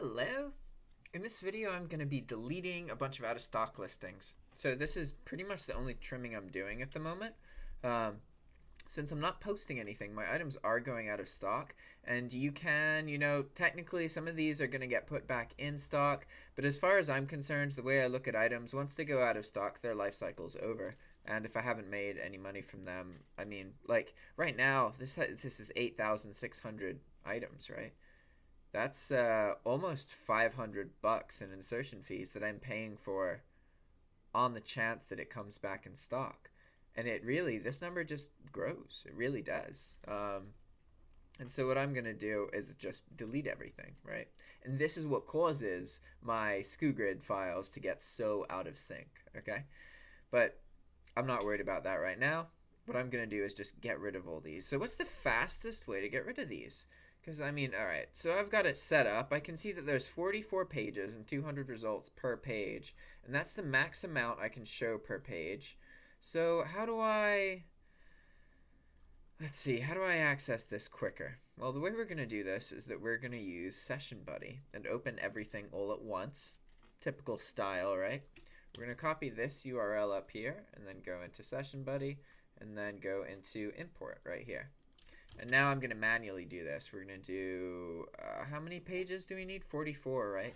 Hello! In this video I'm going to be deleting a bunch of out of stock listings. So this is pretty much the only trimming I'm doing at the moment. Since I'm not posting anything, my items are going out of stock, and you can, technically some of these are going to get put back in stock, but as far as I'm concerned, the way I look at items, once they go out of stock, their life cycle's over. And if I haven't made any money from them, I mean, like right now, this is 8,600 items, right? That's almost $500 in insertion fees that I'm paying for on the chance that it comes back in stock. And this number just grows. It really does. And so what I'm going to do is just delete everything, right? And this is what causes my SKUgrid files to get so out of sync, okay? But I'm not worried about that right now. What I'm going to do is just get rid of all these. So what's the fastest way to get rid of these? Because, I mean, all right, so I've got it set up. I can see that there's 44 pages and 200 results per page, and that's the max amount I can show per page. So how do I access this quicker? Well, the way we're going to do this is that we're going to use Session Buddy and open everything all at once. Typical style, right? We're going to copy this URL up here and then go into Session Buddy and then go into Import right here. And now I'm going to manually do this. We're going to do, how many pages do we need? 44, right?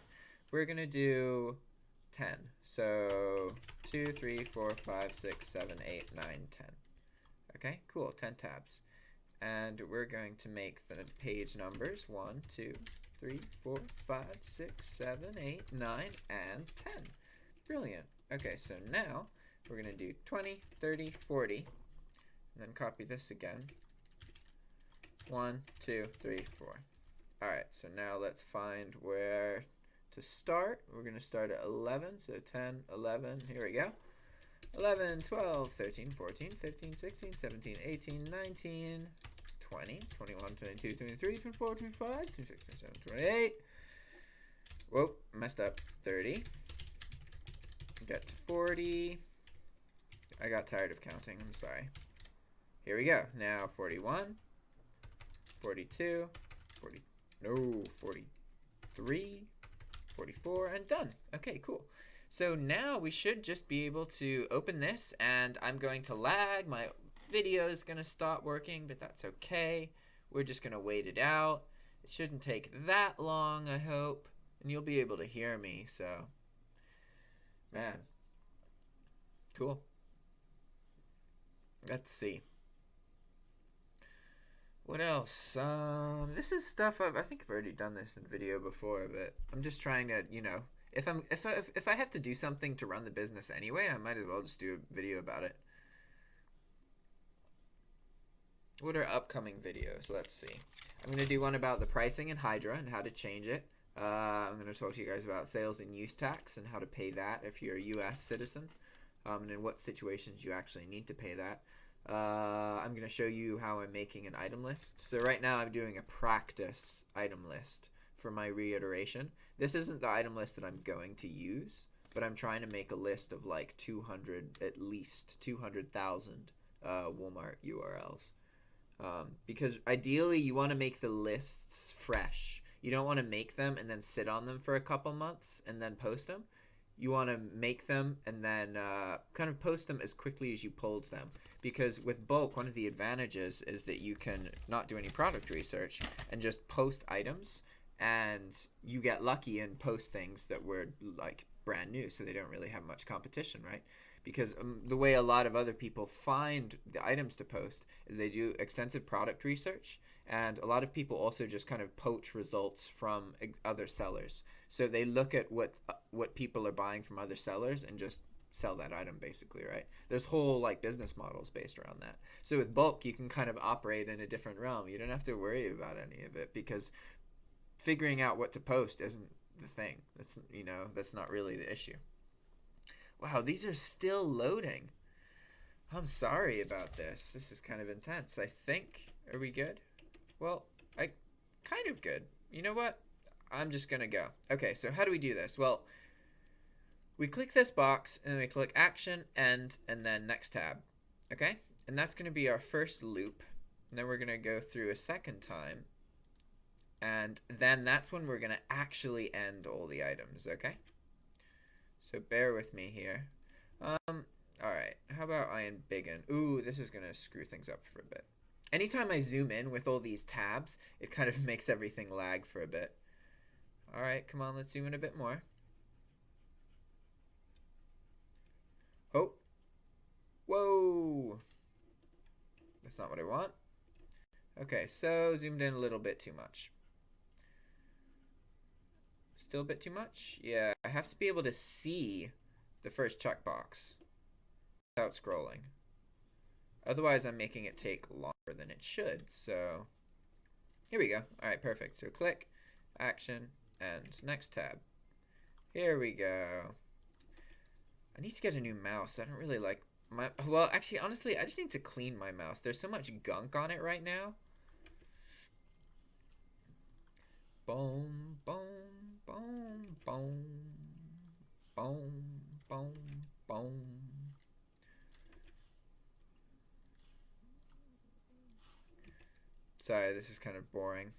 We're going to do 10. So 2, 3, 4, 5, 6, 7, 8, 9, 10. Okay, cool, 10 tabs. And we're going to make the page numbers 1, 2, 3, 4, 5, 6, 7, 8, 9, and 10. Brilliant. Okay, so now we're going to do 20, 30, 40, and then copy this again. 1, 2, 3, 4. Alright, so now let's find where to start. We're going to start at 11, so 10, 11, here we go. 11, 12, 13, 14, 15, 16, 17, 18, 19, 20, 21, 22, 23, 24, 25, 26, 27, 28. Whoa, messed up. 30. Get to 40. I got tired of counting, I'm sorry. Here we go. Now 41. 42, 43, 44, and done. Okay, cool. So now we should just be able to open this, and I'm going to lag. My video is going to stop working, but that's okay. We're just going to wait it out. It shouldn't take that long, I hope, and you'll be able to hear me, so, man, cool. Let's see. What else? This is stuff I think I've already done this in video before, but I'm just trying to, if I have to do something to run the business anyway, I might as well just do a video about it. What are upcoming videos? Let's see. I'm going to do one about the pricing in Hydra and how to change it. I'm going to talk to you guys about sales and use tax and how to pay that if you're a U.S. citizen, and in what situations you actually need to pay that. I'm going to show you how I'm making an item list. So right now I'm doing a practice item list for my reiteration. This isn't the item list that I'm going to use, but I'm trying to make a list of like 200, at least 200,000 Walmart URLs. Because ideally you want to make the lists fresh. You don't want to make them and then sit on them for a couple months and then post them. You want to make them and then kind of post them as quickly as you pulled them. Because with bulk, one of the advantages is that you can not do any product research and just post items, and you get lucky and post things that were like brand new, so they don't really have much competition, right? Because the way a lot of other people find the items to post is they do extensive product research, and a lot of people also just kind of poach results from other sellers. So they look at what people are buying from other sellers and just sell that item, basically, right? There's whole like business models based around that. So with bulk, you can kind of operate in a different realm. You don't have to worry about any of it, because figuring out what to post isn't the thing. That's not really the issue. Wow, these are still loading. I'm sorry about this. This is kind of intense. I think, are we good? Well, kind of good. You know what? I'm just gonna go. Okay, so how do we do this? Well, we click this box and then we click Action, End, and then Next tab. Okay? And that's gonna be our first loop. And then we're gonna go through a second time And then that's when we're going to actually end all the items, okay? So bear with me here. Alright, how about I unbiggen? Ooh, this is going to screw things up for a bit. Anytime I zoom in with all these tabs, it kind of makes everything lag for a bit. Alright, come on, let's zoom in a bit more. Oh. Whoa. That's not what I want. Okay, so zoomed in a little bit too much. Still a bit too much? Yeah, I have to be able to see the first checkbox without scrolling. Otherwise, I'm making it take longer than it should. So here we go. All right, perfect. So click, action, and next tab. Here we go. I need to get a new mouse. I don't really like my... Well, actually, honestly, I just need to clean my mouse. There's so much gunk on it right now. Boom, boom, boom, boom, boom, boom, boom. Sorry, this is kind of boring.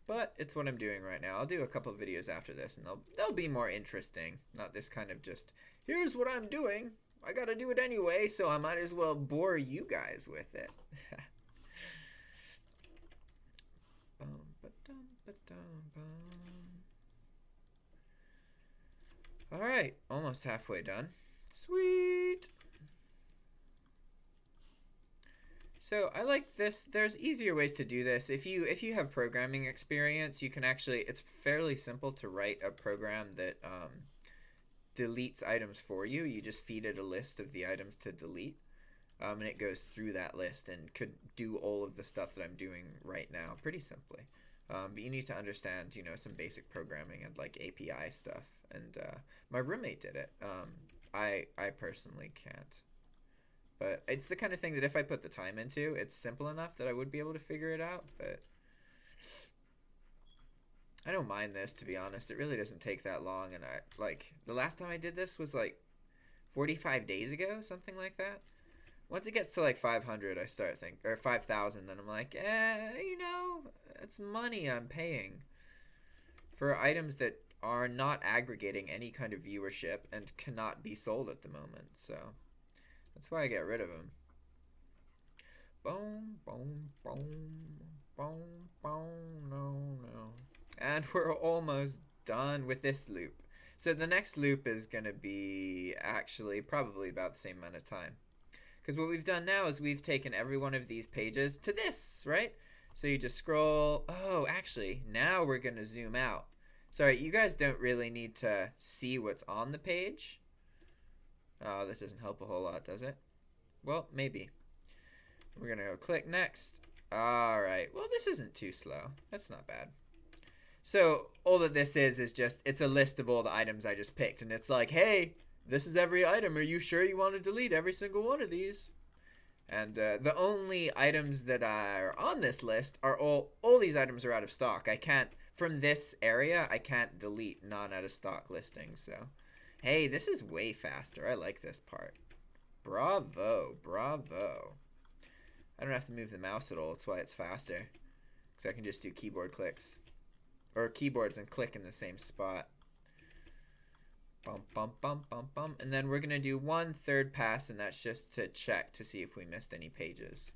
But it's what I'm doing right now. I'll do a couple of videos after this, and they'll be more interesting. Not this kind of just, here's what I'm doing. I gotta do it anyway, so I might as well bore you guys with it. Alright, almost halfway done. Sweet! So I like this. There's easier ways to do this. If you have programming experience, you can actually, it's fairly simple to write a program that deletes items for you. You just feed it a list of the items to delete. And it goes through that list and could do all of the stuff that I'm doing right now pretty simply. But you need to understand, you know, some basic programming and like API stuff. And my roommate did it. I personally can't. But it's the kind of thing that if I put the time into, it's simple enough that I would be able to figure it out. But I don't mind this, to be honest. It really doesn't take that long. And the last time I did this was like 45 days ago, something like that. Once it gets to like 500, I start thinking, or 5,000, then I'm like, you know, it's money I'm paying for items that are not aggregating any kind of viewership and cannot be sold at the moment. So that's why I get rid of them. Boom, boom, boom, boom, boom, no. And we're almost done with this loop. So the next loop is going to be actually probably about the same amount of time. Because what we've done now is we've taken every one of these pages to this, right? So you just scroll. Oh, actually, now we're going to zoom out. Sorry, you guys don't really need to see what's on the page. Oh, this doesn't help a whole lot, does it? Well, maybe. We're going to go click next. All right. Well, this isn't too slow. That's not bad. So all that this is just, it's a list of all the items I just picked. And it's like, hey, this is every item. Are you sure you want to delete every single one of these? And the only items that are on this list are all these items are out of stock. I can't, from this area, I can't delete non-out-of-stock listings. So, hey, this is way faster. I like this part. Bravo, bravo. I don't have to move the mouse at all. That's why it's faster. Because I can just do keyboard clicks. Or keyboards and click in the same spot. Bum, bum, bum, bum, bum. And then we're going to do one third pass, and that's just to check to see if we missed any pages.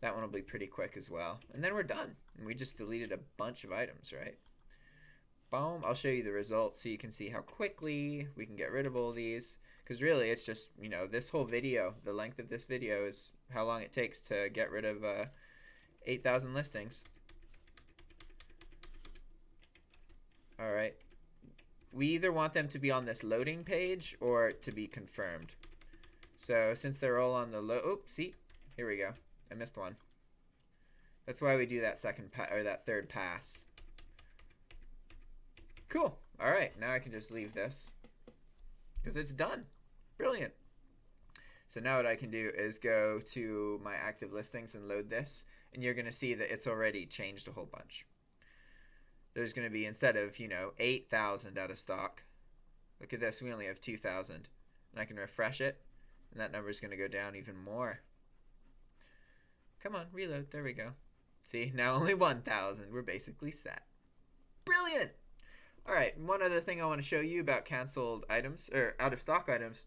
That one will be pretty quick as well. And then we're done. And we just deleted a bunch of items, right? Boom. I'll show you the results so you can see how quickly we can get rid of all these. Because really, it's just, you know, this whole video, the length of this video is how long it takes to get rid of 8,000 listings. All right. We either want them to be on this loading page or to be confirmed. So since they're all on the see, here we go. I missed one. That's why we do that that third pass. Cool. All right, now I can just leave this because it's done. Brilliant. So now what I can do is go to my active listings and load this, and you're going to see that it's already changed a whole bunch. There's going to be, instead of, you know, 8,000 out of stock, look at this, we only have 2,000. And I can refresh it, and that number is going to go down even more. Come on, reload. There we go. See, now only 1,000. We're basically set. Brilliant! Alright, one other thing I want to show you about canceled items, or out of stock items,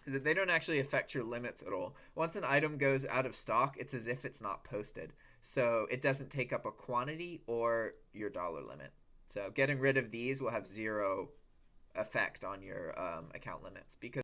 is that they don't actually affect your limits at all. Once an item goes out of stock, it's as if it's not posted. So it doesn't take up a quantity or your dollar limit. So getting rid of these will have zero effect on your account limits, because